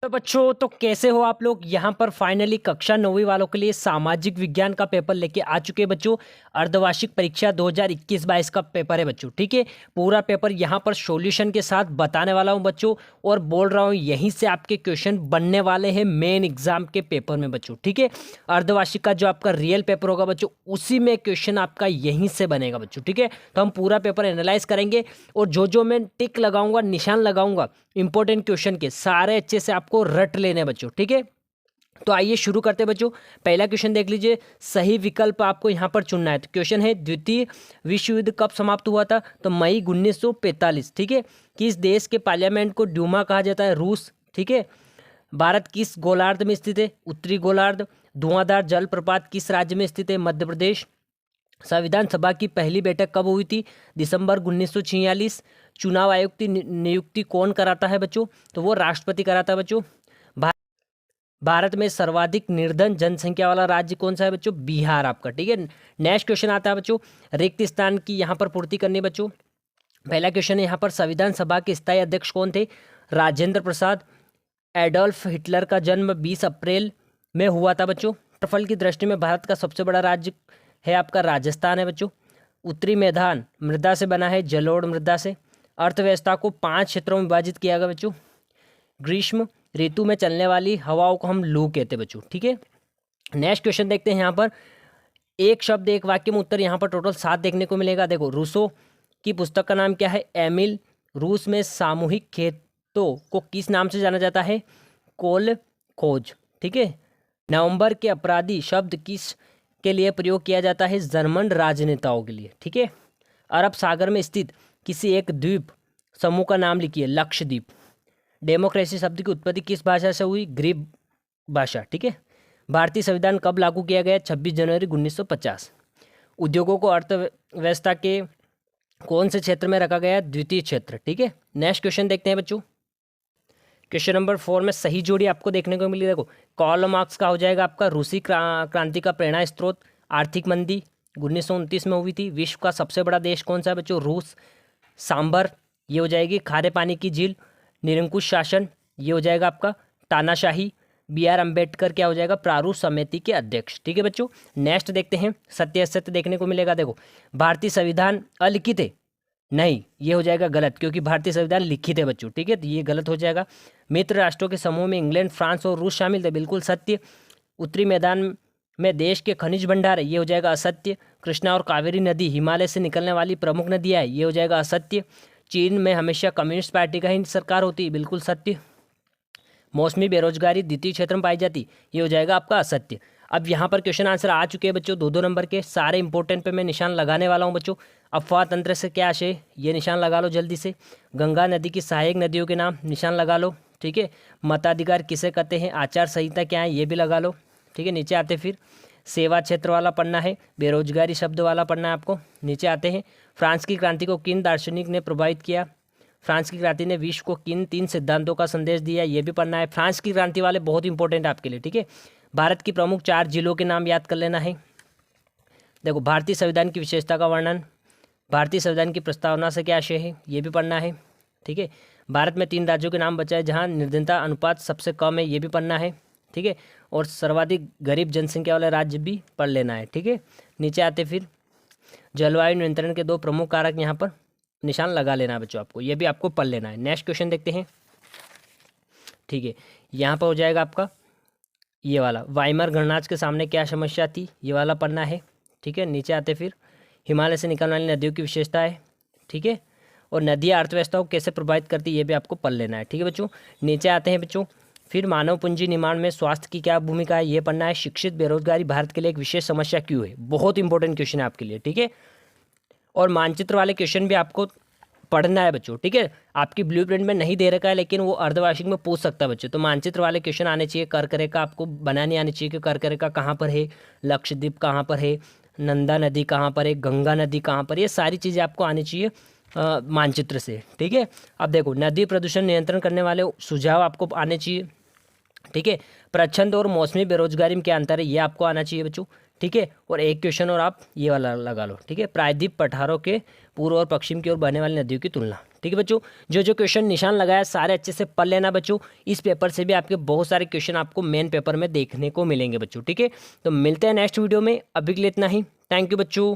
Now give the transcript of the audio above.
तो बच्चों, तो कैसे हो आप लोग। यहाँ पर फाइनली कक्षा 9वीं वालों के लिए सामाजिक विज्ञान का पेपर लेके आ चुके हैं बच्चों। अर्धवार्षिक परीक्षा 2021-22 का पेपर है बच्चों। ठीक है, पूरा पेपर यहाँ पर सॉल्यूशन के साथ बताने वाला हूँ बच्चों, और बोल रहा हूँ यहीं से आपके क्वेश्चन बनने वाले हैं मेन एग्जाम के पेपर में बच्चों। ठीक है, अर्धवार्षिक का जो आपका रियल पेपर होगा बच्चों, उसी में क्वेश्चन आपका यहीं से बनेगा बच्चों। ठीक है, तो हम पूरा पेपर एनालाइज करेंगे, और जो मैं टिक लगाऊंगा, निशान लगाऊंगा इंपॉर्टेंट क्वेश्चन के, सारे अच्छे से आपको रट लेने बच्चों। ठीक है, तो आइए शुरू करते हैं बच्चों। पहला क्वेश्चन देख लीजिए, सही विकल्प आपको यहाँ पर चुनना है। तो क्वेश्चन है, द्वितीय विश्व युद्ध कब समाप्त हुआ था? तो मई 1945। ठीक है, किस देश के पार्लियामेंट को ड्यूमा कहा जाता है? रूस। ठीक है, भारत किस गोलार्ध में स्थित है? उत्तरी गोलार्ध। धुआंधार जलप्रपात किस राज्य में स्थित है? मध्य प्रदेश। संविधान सभा की पहली बैठक कब हुई थी? दिसंबर 1946। चुनाव आयोग की नियुक्ति कौन कराता है बच्चों? तो वो राष्ट्रपति कराता है बच्चों। भारत में सर्वाधिक निर्धन जनसंख्या वाला राज्य कौन सा है बच्चों? बिहार आपका। ठीक है, नेक्स्ट क्वेश्चन आता है बच्चों, रिक्त स्थान की यहाँ पर पूर्ति करनी है बच्चों। पहला क्वेश्चन है यहाँ पर, संविधान सभा के स्थायी अध्यक्ष कौन थे? राजेंद्र प्रसाद। एडोल्फ हिटलर का जन्म 20 अप्रैल में हुआ था बच्चों। क्षेत्रफल की दृष्टि में भारत का सबसे बड़ा राज्य है आपका राजस्थान है बच्चों। उत्तरी मैदान मृदा से बना है, जलोढ़ मृदा से। अर्थव्यवस्था को 5 क्षेत्रों में विभाजित किया गया बच्चों। ग्रीष्म ऋतु में चलने वाली हवाओं को हम लू कहते हैं बच्चों। ठीक है, नेक्स्ट क्वेश्चन देखते हैं यहाँ पर, एक शब्द एक वाक्य में उत्तर यहाँ पर टोटल 7 देखने को मिलेगा। देखो, रूसो की पुस्तक का नाम क्या है? एमिल। रूस में सामूहिक खेतों को किस नाम से जाना जाता है? कोल खोज। ठीक है, नवंबर के अपराधी शब्द किस के लिए प्रयोग किया जाता है? जर्मन राजनेताओं के लिए। ठीक है, अरब सागर में स्थित किसी एक द्वीप समूह का नाम लिखिए। लक्षद्वीप। डेमोक्रेसी शब्द की उत्पत्ति किस भाषा से हुई? ग्रीक भाषा। ठीक है, भारतीय संविधान कब लागू किया गया? 26 जनवरी 1950। उद्योगों को अर्थव्यवस्था के कौन से क्षेत्र में रखा गया है? द्वितीय क्षेत्र। ठीक है, नेक्स्ट क्वेश्चन देखते हैं बच्चों। क्वेश्चन नंबर 4 में सही जोड़ी आपको देखने को मिली। देखो, कार्ल मार्क्स का हो जाएगा आपका रूसी क्रांति का प्रेरणा स्रोत। आर्थिक मंदी 1929 में हुई थी। विश्व का सबसे बड़ा देश कौन सा है बच्चों? रूस। सांबर ये हो जाएगी। खारे पानी की झील। निरंकुश शासन ये हो जाएगा आपका तानाशाही। BR अम्बेडकर क्या हो जाएगा? प्रारूप समिति के अध्यक्ष। ठीक है बच्चों, नेक्स्ट देखते हैं। सत्य असत्य देखने को मिलेगा। देखो, भारतीय संविधान अलिखित है। नहीं, ये हो जाएगा गलत, क्योंकि भारतीय संविधान लिखित है बच्चों। ठीक है, तो ये गलत हो जाएगा। मित्र राष्ट्रों के समूह में इंग्लैंड, फ्रांस और रूस शामिल थे। बिल्कुल सत्य। उत्तरी मैदान में देश के खनिज भंडार है। ये हो जाएगा असत्य। कृष्णा और कावेरी नदी हिमालय से निकलने वाली प्रमुख नदियाँ है। ये हो जाएगा असत्य। चीन में हमेशा कम्युनिस्ट पार्टी का ही सरकार होती है। बिल्कुल सत्य। मौसमी बेरोजगारी द्वितीय क्षेत्र में पाई जाती, ये हो जाएगा आपका असत्य। अब यहाँ पर क्वेश्चन आंसर आ चुके हैं बच्चों, 2-2 नंबर के। सारे इंपॉर्टेंट पे मैं निशान लगाने वाला हूँ बच्चों। अफवाह तंत्र से क्या आशय? ये निशान लगा लो जल्दी से। गंगा नदी की सहायक नदियों के नाम निशान लगा लो। ठीक है, मताधिकार किसे कहते हैं? आचार संहिता क्या है? ये भी लगा लो। ठीक है, नीचे आते फिर सेवा क्षेत्र वाला पढ़ना है। बेरोजगारी शब्द वाला पढ़ना है आपको। नीचे आते हैं, फ्रांस की क्रांति को किन दार्शनिक ने प्रभावित किया? फ्रांस की क्रांति ने विश्व को किन 3 सिद्धांतों का संदेश दिया? ये भी पढ़ना है। फ्रांस की क्रांति वाले बहुत इंपॉर्टेंट आपके लिए। ठीक है, भारत की प्रमुख 4 जिलों के नाम याद कर लेना है। देखो, भारतीय संविधान की विशेषता का वर्णन। भारतीय संविधान की प्रस्तावना से क्या आशय है? ये भी पढ़ना है। ठीक है, भारत में 3 राज्यों के नाम बचा है जहाँ निर्धनता अनुपात सबसे कम है। ये भी पढ़ना है। ठीक है, और सर्वाधिक गरीब जनसंख्या वाले राज्य भी पढ़ लेना है। ठीक है, नीचे आते फिर जलवायु नियंत्रण के 2 प्रमुख कारक यहाँ पर निशान लगा लेना है बच्चों आपको, ये भी आपको पढ़ लेना है। नेक्स्ट क्वेश्चन देखते हैं। ठीक है, यहाँ पर हो जाएगा आपका ये वाला, वाइमर गणराज्य के सामने क्या समस्या थी? ये वाला पढ़ना है। ठीक है, नीचे आते फिर हिमालय से निकलने वाली नदियों की विशेषता है। ठीक है, और नदियाँ अर्थव्यवस्था को कैसे प्रभावित करती है, ये भी आपको पढ़ लेना है। ठीक है बच्चों, नीचे आते हैं बच्चों, फिर मानव पूंजी निर्माण में स्वास्थ्य की क्या भूमिका है, ये पढ़ना है। शिक्षित बेरोजगारी भारत के लिए एक विशेष समस्या क्यों है? बहुत इंपॉर्टेंट क्वेश्चन है आपके लिए। ठीक है, और मानचित्र वाले क्वेश्चन भी आपको पढ़ना है बच्चों। ठीक है, आपकी ब्लूप्रिंट में नहीं दे रखा है, लेकिन वो अर्धवार्षिक में पूछ सकता है बच्चों। तो मानचित्र वाले क्वेश्चन आने चाहिए। कर्क आपको बनाने आने चाहिए कि कर्क कहाँ पर है, लक्षद्वीप कहाँ पर है, नंदा नदी कहाँ पर है, गंगा नदी कहाँ पर है, ये सारी चीज़ें आपको आनी चाहिए मानचित्र से। ठीक है, अब देखो, नदी प्रदूषण नियंत्रण करने वाले सुझाव आपको आने चाहिए। ठीक है, प्रच्छंद और मौसमी बेरोजगारी में क्या अंतर है, ये आपको आना चाहिए बच्चों। ठीक है, और एक क्वेश्चन और आप ये वाला लगा लो। ठीक है, प्रायद्वीप पठारों के पूर्व और पश्चिम की ओर बहने वाली नदियों की तुलना। ठीक है बच्चों, जो जो क्वेश्चन निशान लगाया सारे अच्छे से पढ़ लेना बच्चों। इस पेपर से भी आपके बहुत सारे क्वेश्चन आपको मेन पेपर में देखने को मिलेंगे बच्चों। ठीक है, तो मिलते हैं नेक्स्ट वीडियो में, अभी के लिए इतना ही। थैंक यू बच्चों।